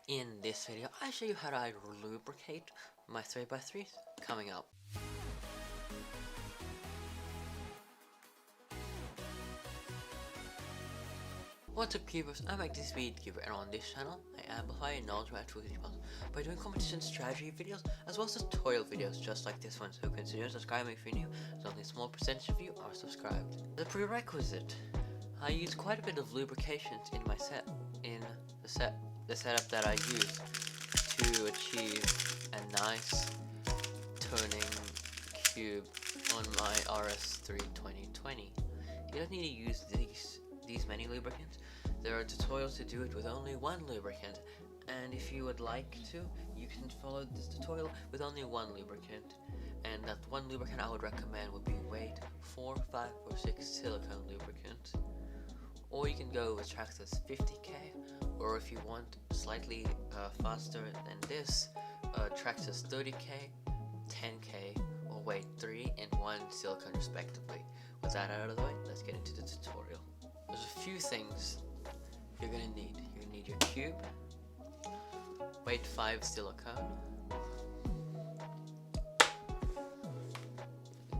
In this video, I show you how to lubricate my 3x3s coming up. What's up, cubers? I'm the Speedcube, and on this channel, I amplify and knowledge my activity by doing competition strategy videos as well as tutorial videos just like this one, so consider subscribing if you're new, as only a small percentage of you are subscribed. As a prerequisite, I use quite a bit of lubrications in my the setup that I use to achieve a nice turning cube on my RS3 2020. You don't need to use these many lubricants. There are tutorials to do it with only one lubricant, and if you would like to, you can follow this tutorial with only one lubricant. And that one lubricant I would recommend would be weight 4, 5, or 6 silicone lubricant. Or you can go with Traxxas 50k, or if you want slightly faster than this, Traxxas 30k, 10k, or weight 3 and 1 silicone respectively. With that out of the way, let's get into the tutorial. There's a few things you're gonna need. You're gonna need your cube, weight 5 silicone,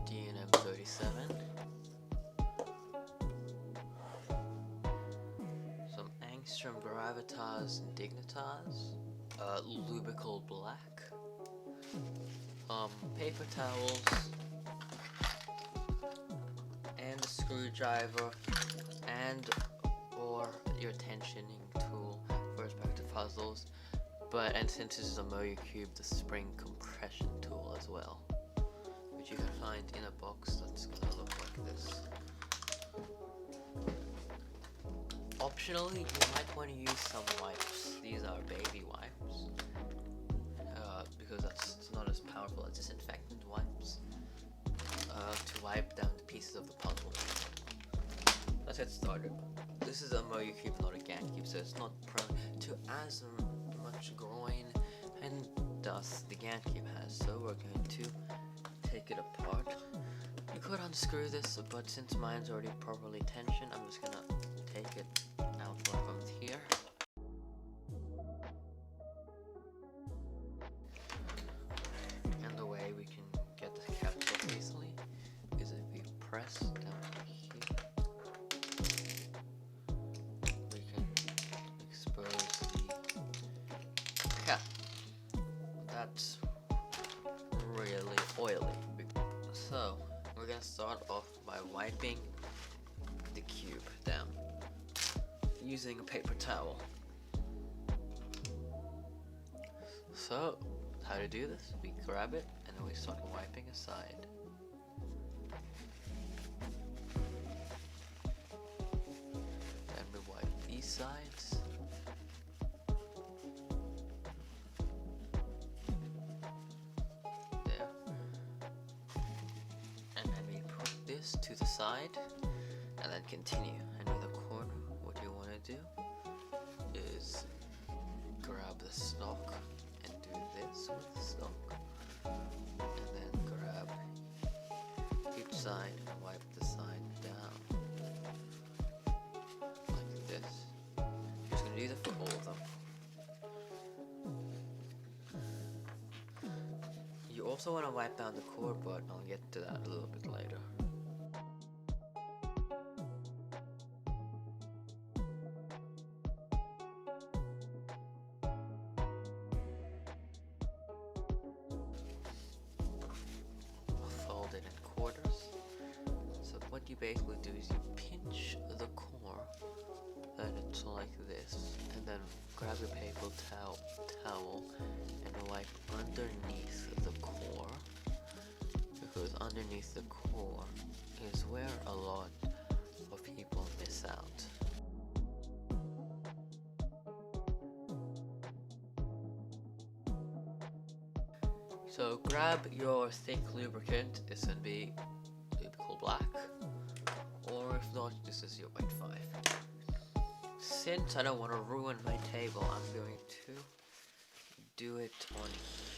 DNM 37, some Angstrom Gravitas and Dignitas, Lubrical Black, paper towels, and a screwdriver, and or your tensioning tool for respective puzzles, and since this is a Moyo Cube, the spring compression tool as well, which you can find in a box that's gonna look like this. Optionally, you might want to use some wipes. These are baby wipes, because it's not as powerful as disinfectant wipes, to wipe down the pieces of the puzzle. Let's get started. This is a Moyo Cube, not a GAN cube, so it's not prone to as much groin and dust the GAN cube has. So we're going to take it apart. You could unscrew this, but since mine's already properly tensioned, I'm just gonna take it out from here. And the way we can get the caps off easily is if we press down here, we can expose the cap. That's really oily. So we're gonna start off by wiping the cube down using a paper towel. So how to do this? We grab it and then we start wiping aside. Then we wipe these sides. There. And then we put this to the side and then continue. And with a corner, what you want to do is grab the stock and do this with the stock, and then grab each side and wipe the side down like this. You're just going to do that for all of them. You also want to wipe down the core, but I'll get to that a little bit later. Fold it in quarters. So what you basically do is you pinch the core, and it's like this, and then grab your paper towel and wipe underneath the core, because underneath the core is where a lot of people miss out. So grab your thick lubricant. This can be Lubrical Black, or if not, this is your weight 5. Since I don't want to ruin my table, I'm going to do it on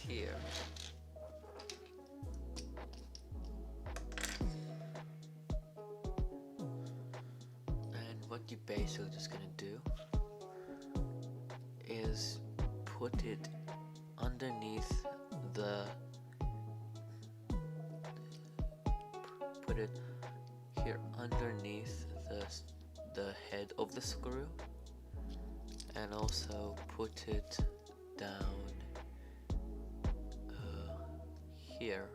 here. And what you basically just gonna do is put it underneath put it here underneath the head of the screw, and also put it down here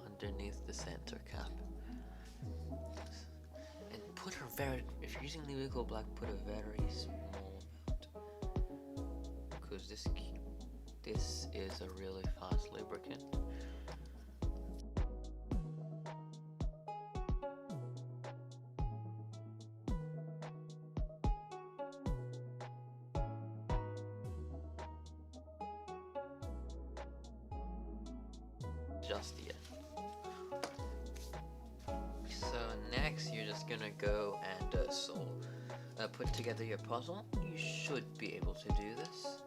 underneath the center cap. And put a very, if you're using Lubricating black, put a very small amount, because this is a really fast lubricant. Just yet. So next you're just gonna go and put together your puzzle. You should be able to do this.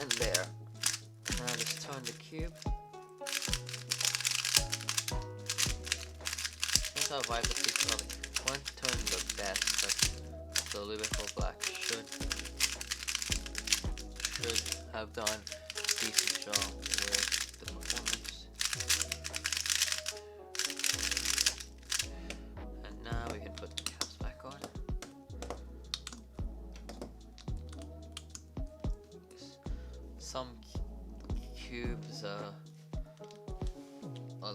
And there. Now just turn the cube. Here's how vibe the piece of it. One turn the best, but the Lubricating black should have done a decent job with the performance. And now we can put the caps back on. Some cubes are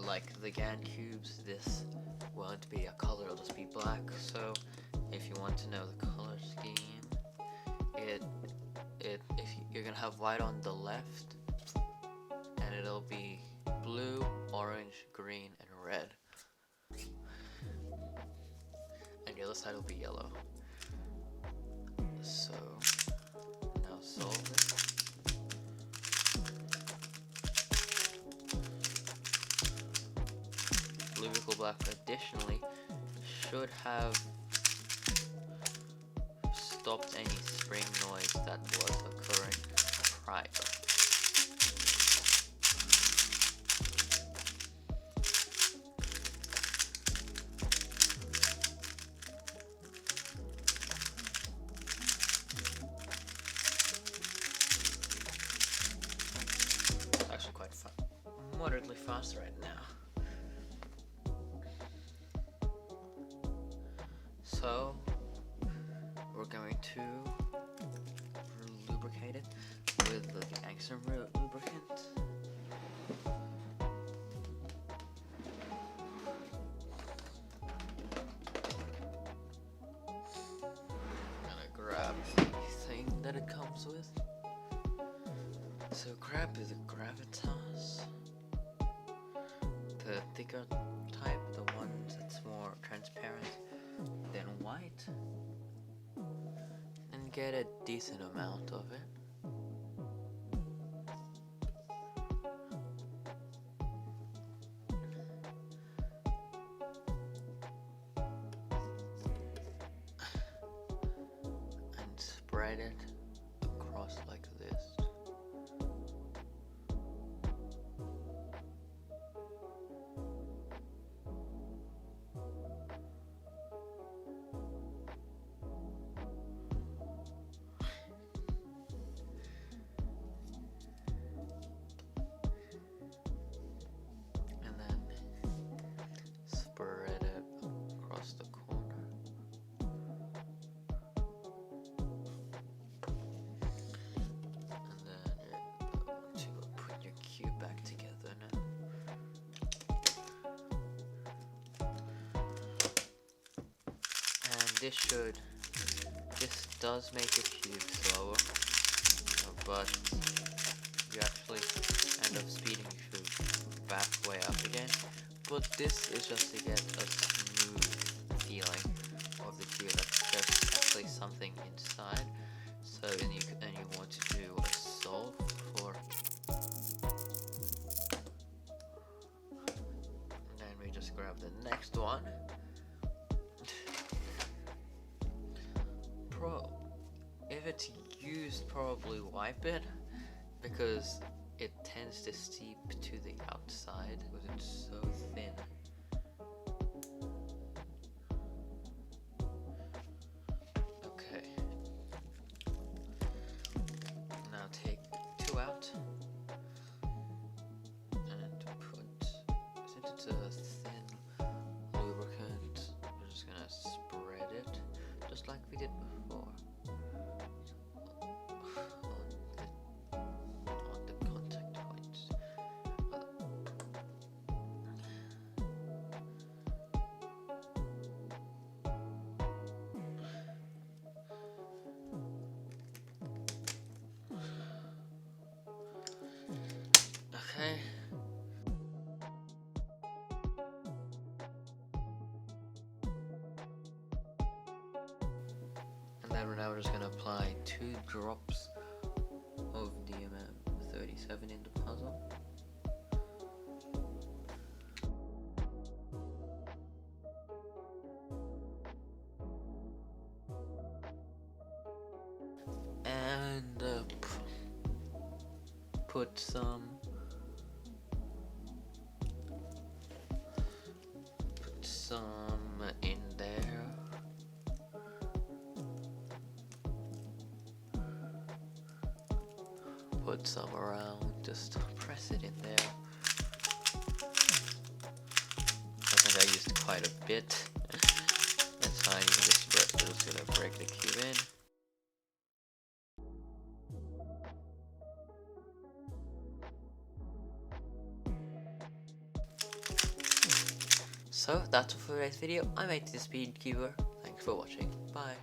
like the GAN cubes. This won't be a color, it'll just be black. So if you want to know the color scheme, you're gonna have white on the left, and it'll be blue, orange, green, and red, and the other side will be yellow. So now solve it. Lubricating black additionally should have stopped any spring noise that was occurring prior. It's actually quite moderately fast right now. So we're going to lubricate it with the Angstrom lubricant. I'm gonna grab the thing that it comes with. So grab the Gravitas, the thicker type, the one that's more transparent than white, and get a decent amount of it. And spread it across like this. Spread it across the corner. And then you're going to put your cube back together now. And this does make the cube slower, but you actually end up speeding your cube back way up again. But this is just to get a smooth feeling of the cube. There's actually something inside. So then you want to do a solve for. And then we just grab the next one. If it's used, probably wipe it, because it tends to seep to the outside because it's so thin. Okay. Now take 2 out and put, since it's a thin lubricant, we're just gonna spread it just like we did before. On the contact points. Okay. And then now we're just gonna apply 2 drops of DMM37 in the puzzle. And put some in there. Put some around, just press it in there. I think I used quite a bit. That's fine, you can just we're just gonna break the cube in. So that's all for today's video. I made the Speedcube. Thanks for watching. Bye.